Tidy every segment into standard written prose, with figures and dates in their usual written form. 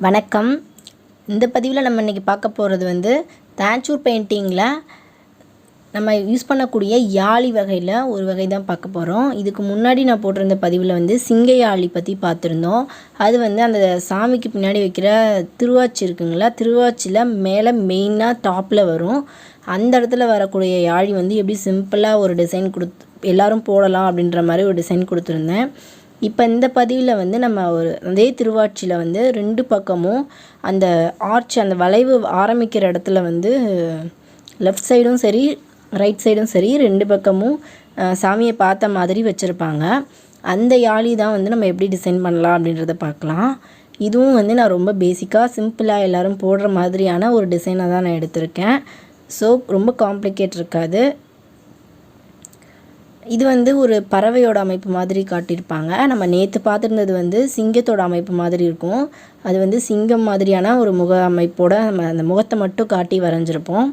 வணக்கம். இந்த பதிவில் நம்ம இன்றைக்கி பார்க்க போகிறது வந்து தாஞ்சூர் பெயிண்டிங்கில் நம்ம யூஸ் பண்ணக்கூடிய யாழி வகையில் ஒரு வகை தான் பார்க்க போகிறோம். இதுக்கு முன்னாடி நான் போட்டிருந்த பதிவில் வந்து சிங்க யாழி பற்றி பார்த்துருந்தோம். அது வந்து அந்த சாமிக்கு பின்னாடி வைக்கிற திருவாச்சி இருக்குங்களா, திருவாச்சியில் மேலே மெயினாக டாப்பில் வரும். அந்த இடத்துல வரக்கூடிய யாழி வந்து எப்படி சிம்பிளாக ஒரு டிசைன் எல்லோரும் போடலாம் அப்படின்ற மாதிரி ஒரு டிசைன் கொடுத்துருந்தேன். இப்போ இந்த பதிவில் வந்து நம்ம அதே திருவாச்சியில் வந்து 2 பக்கமும் அந்த ஆர்ச், அந்த வளைவு ஆரம்பிக்கிற இடத்துல வந்து லெஃப்ட் சைடும் சரி ரைட் சைடும் சரி 2 பக்கமும் சாமியை பார்த்த மாதிரி வச்சுருப்பாங்க. அந்த யாழி தான் வந்து நம்ம எப்படி டிசைன் பண்ணலாம் அப்படின்றத பார்க்கலாம். இதுவும் வந்து நான் ரொம்ப பேசிக்காக சிம்பிளாக எல்லோரும் போடுற மாதிரியான ஒரு டிசைனை தான் நான் எடுத்திருக்கேன். ஸோ ரொம்ப காம்ப்ளிகேட் இருக்காது. இது வந்து ஒரு பறவையோட அமைப்பு மாதிரி காட்டியிருப்பாங்க. நம்ம நேற்று பார்த்துருந்தது வந்து சிங்கத்தோட அமைப்பு மாதிரி இருக்கும். அது வந்து சிங்கம் மாதிரியான ஒரு முக அமைப்போடு நம்ம அந்த முகத்தை மட்டும் காட்டி வரைஞ்சிருப்போம்.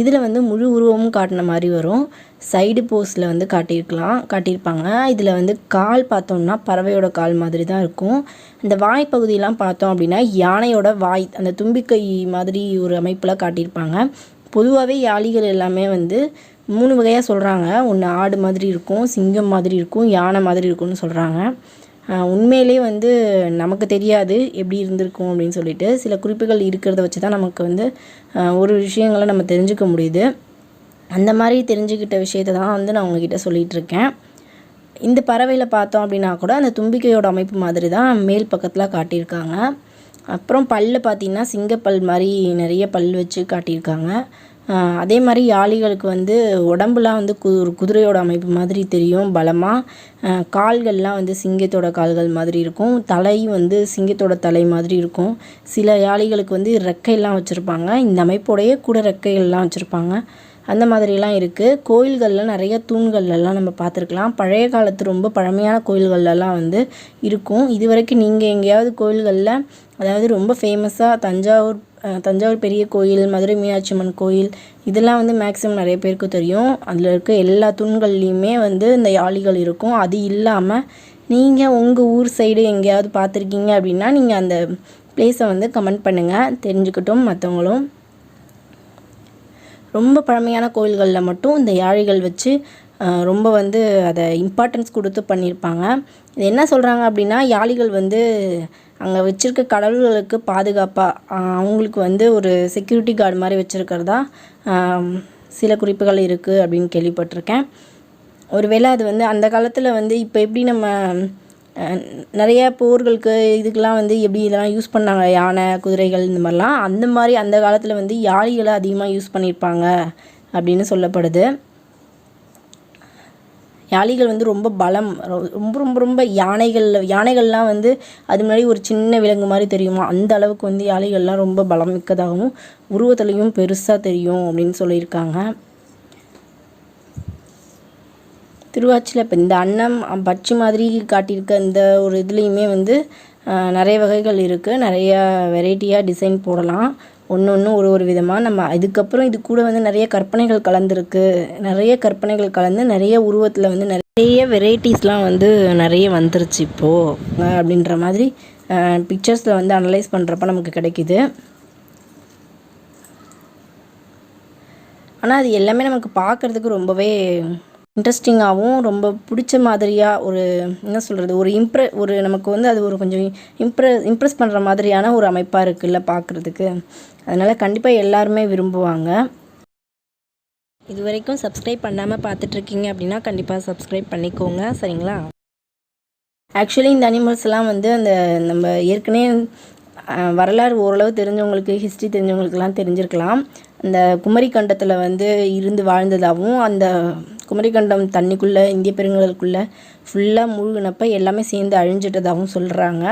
இதில் வந்து முழு உருவமும் காட்டின மாதிரி வரும். சைடு போஸில் வந்து காட்டியிருப்பாங்க. இதில் வந்து கால் பார்த்தோம்னா பறவையோட கால் மாதிரி தான் இருக்கும். இந்த வாய் பகுதியெலாம் பார்த்தோம் அப்படின்னா யானையோட வாய், அந்த தும்பிக்கை மாதிரி ஒரு அமைப்பில் காட்டியிருப்பாங்க. பொதுவாகவே யாழிகள் எல்லாமே வந்து 3 வகையாக சொல்கிறாங்க. ஒன்று ஆடு மாதிரி இருக்கும், சிங்கம் மாதிரி இருக்கும், யானை மாதிரி இருக்கும்னு சொல்கிறாங்க. உண்மையிலே வந்து நமக்கு தெரியாது எப்படி இருந்திருக்கும் அப்படின்னு சொல்லிட்டு. சில குறிப்புகள் இருக்கிறத வச்சு தான் நமக்கு வந்து ஒரு விஷயங்களை நம்ம தெரிஞ்சுக்க முடியுது. அந்த மாதிரி தெரிஞ்சுக்கிட்ட விஷயத்தை தான் வந்து நான் உங்ககிட்ட சொல்லிகிட்ருக்கேன். இந்த பறவையில் பார்த்தோம் அப்படின்னா கூட அந்த தும்பிக்கையோட அமைப்பு மாதிரி தான் மேல் பக்கத்தில் காட்டியிருக்காங்க. அப்புறம் பல் பார்த்திங்கன்னா சிங்கப்பல் மாதிரி நிறைய பல் வச்சு காட்டியிருக்காங்க. அதே மாதிரி யாழிகளுக்கு வந்து உடம்புலாம் வந்து ஒரு குதிரையோட அமைப்பு மாதிரி தெரியும் பலமாக. கால்கள்லாம் வந்து சிங்கத்தோட கால்கள் மாதிரி இருக்கும். தலை வந்து சிங்கத்தோட தலை மாதிரி இருக்கும். சில யாழிகளுக்கு வந்து ரெக்கையெல்லாம் வச்சுருப்பாங்க. இந்த அமைப்போடையே கூட ரெக்கைகள்லாம் வச்சுருப்பாங்க. அந்த மாதிரிலாம் இருக்குது. கோயில்களில் நிறைய தூண்கள்லாம் நம்ம பார்த்துருக்கலாம். பழைய காலத்து ரொம்ப பழமையான கோயில்கள்லாம் வந்து இருக்கும். இது வரைக்கும் நீங்கள் எங்கேயாவது கோயில்களில், அதாவது ரொம்ப ஃபேமஸாக தஞ்சாவூர் பெரிய கோயில், மதுரை மீனாட்சி அம்மன் கோயில், இதெல்லாம் வந்து மேக்ஸிமம் நிறைய பேருக்கு தெரியும். அதில் இருக்க எல்லா தூண்கள்லேயுமே வந்து இந்த யாழிகள் இருக்கும். அது இல்லாமல் நீங்கள் உங்கள் ஊர் சைடு எங்கேயாவது பார்த்துருக்கீங்க அப்படின்னா நீங்கள் அந்த பிளேஸை வந்து கமெண்ட் பண்ணுங்கள், தெரிஞ்சுக்கிட்டும் மற்றவங்களும். ரொம்ப பழமையான கோயில்களில் மட்டும் இந்த யாழிகள் வச்சு ரொம்ப வந்து அதை இம்பார்ட்டன்ஸ் கொடுத்து பண்ணியிருப்பாங்க. இது என்ன சொல்கிறாங்க அப்படின்னா, யாழிகள் வந்து அங்கே வச்சுருக்க கடவுள்களுக்கு பாதுகாப்பாக அவங்களுக்கு வந்து ஒரு செக்யூரிட்டி கார்டு மாதிரி வச்சுருக்கிறதா சில குறிப்புகள் இருக்குது அப்படின்னு கேள்விப்பட்டிருக்கேன். ஒருவேளை அது வந்து அந்த காலத்தில் வந்து இப்போ எப்படி நம்ம நிறைய போர்களுக்கு இதுக்கெலாம் வந்து எப்படி இதெல்லாம் யூஸ் பண்ணாங்க, யானை குதிரைகள் இந்த மாதிரிலாம், அந்த மாதிரி அந்த காலத்தில் வந்து யாழிகளை அதிகமாக யூஸ் பண்ணியிருப்பாங்க அப்படின்னு சொல்லப்படுது. யாழிகள் வந்து ரொம்ப பலம், ரொம்ப ரொம்ப ரொம்ப யானைகள்லாம் வந்து அது முன்னாடி ஒரு சின்ன விலங்கு மாதிரி தெரியுமா, அந்த அளவுக்கு வந்து யாழிகள்லாம் ரொம்ப பலம் மிக்கதாகவும் உருவத்துலையும் பெருசாக தெரியும் அப்படின்னு சொல்லியிருக்காங்க. திருவாச்சியில் இப்போ இந்த அன்னம் பட்சி மாதிரி காட்டியிருக்க இந்த ஒரு இதுலேயுமே வந்து நிறைய வகைகள் இருக்குது. நிறைய வெரைட்டியாக டிசைன் போடலாம். ஒன்று ஒரு விதமாக நம்ம இதுக்கப்புறம் இது கூட வந்து நிறைய கற்பனைகள் கலந்துருக்கு. நிறைய கற்பனைகள் கலந்து நிறைய உருவத்தில் வந்து நிறைய வெரைட்டிஸ்லாம் வந்து நிறைய வந்துருச்சு இப்போது அப்படின்ற மாதிரி பிக்சர்ஸில் வந்து அனலைஸ் பண்ணுறப்ப நமக்கு கிடைக்கிது. ஆனால் அது எல்லாமே நமக்கு பார்க்குறதுக்கு ரொம்பவே இன்ட்ரெஸ்டிங்காகவும் ரொம்ப பிடிச்ச மாதிரியாக ஒரு என்ன சொல்கிறது, ஒரு நமக்கு வந்து அது ஒரு கொஞ்சம் இம்ப்ரெஸ் பண்ணுற மாதிரியான ஒரு அமைப்பாக இருக்குல்ல பார்க்குறதுக்கு. அதனால் கண்டிப்பாக எல்லாருமே விரும்புவாங்க. இது வரைக்கும் சப்ஸ்கிரைப் பண்ணாமல் பார்த்துட்ருக்கீங்க அப்படின்னா கண்டிப்பாக சப்ஸ்கிரைப் பண்ணிக்கோங்க, சரிங்களா? ஆக்சுவலி இந்த அனிமல்ஸ்லாம் வந்து அந்த நம்ம ஏற்கனவே வரலாறு ஓரளவு தெரிஞ்சவங்களுக்கு, ஹிஸ்ட்ரி தெரிஞ்சவங்களுக்கெல்லாம் தெரிஞ்சிருக்கலாம். அந்த குமரிக்கண்டத்தில் வந்து இருந்து வாழ்ந்ததாகவும், அந்த குமரிக்கண்டம் தண்ணிக்குள்ளே இந்திய பெருங்கடலுக்குள்ளே ஃபுல்லாக மூழ்கினப்போ எல்லாமே சேர்ந்து அழிஞ்சிட்டதாகவும் சொல்கிறாங்க.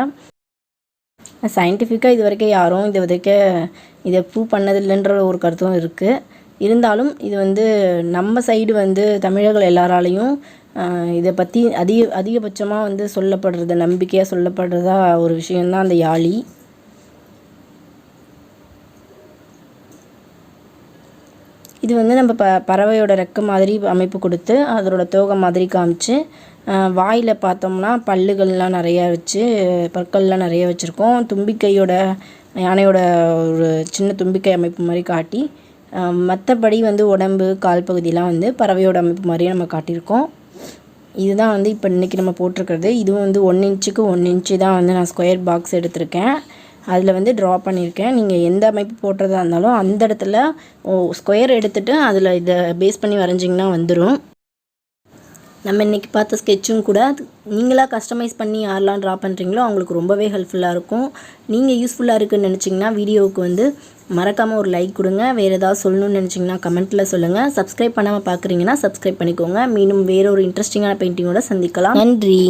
சயின்டிஃபிக்காக இது வரைக்கும் யாரும் இதை ப்ரூவ் பண்ணதில்லைன்ற ஒரு கருத்தும் இருக்குது. இருந்தாலும் இது வந்து நம்ம சைடு வந்து தமிழர்கள் எல்லாராலையும் இதை பற்றி அதிகபட்சமாக வந்து சொல்லப்படுறது, நம்பிக்கையாக சொல்லப்படுறதா ஒரு விஷயந்தான் அந்த யாழி. இது வந்து நம்ம பறவையோட ரெக்கை மாதிரி அமைப்பு கொடுத்து அதோட தோகை மாதிரி காமிச்சு வாயில் பார்த்தோம்னா பல்லுகள்லாம் நிறையா வச்சு பற்கள்லாம் நிறைய வச்சுருக்கோம். தும்பிக்கையோட யானையோட ஒரு சின்ன தும்பிக்கை அமைப்பு மாதிரி காட்டி, மற்றபடி வந்து உடம்பு கால் பகுதியெலாம் வந்து பறவையோட அமைப்பு மாதிரியே நம்ம காட்டியிருக்கோம். இதுதான் வந்து இப்போ இன்றைக்கி நம்ம போட்டிருக்கிறது. இதுவும் வந்து 1 இன்ச்சுக்கு 1 இன்ச்சு தான் வந்து நான் ஸ்கொயர் பாக்ஸ் எடுத்திருக்கேன். அதில் வந்து ட்ரா பண்ணியிருக்கேன். நீங்கள் எந்த அமைப்பு போடுறதா இருந்தாலும் அந்த இடத்துல ஸ்கொயர் எடுத்துகிட்டு அதில் இதை பேஸ் பண்ணி வரைஞ்சிங்கன்னா வந்துடும். நம்ம இன்றைக்கி பார்த்த ஸ்கெட்சும் கூட நீங்களாக கஸ்டமைஸ் பண்ணி யாரெல்லாம் ட்ரா பண்ணுறீங்களோ அவங்களுக்கு ரொம்பவே ஹெல்ப்ஃபுல்லாக இருக்கும். நீங்கள் யூஸ்ஃபுல்லாக இருக்குதுன்னு நினச்சிங்கன்னா வீடியோவுக்கு வந்து மறக்காமல் ஒரு லைக் கொடுங்க. வேறு ஏதாவது சொல்லணும்னு நினச்சிங்கன்னா கமெண்ட்டில் சொல்லுங்கள். சப்ஸ்கிரைப் பண்ணாமல் பார்க்குறீங்கன்னா சப்ஸ்கிரைப் பண்ணிக்கோங்க. மீண்டும் வேறு ஒரு இன்ட்ரெஸ்டிங்கான பெயிண்டிங்கோட சந்திக்கலாம். நன்றி.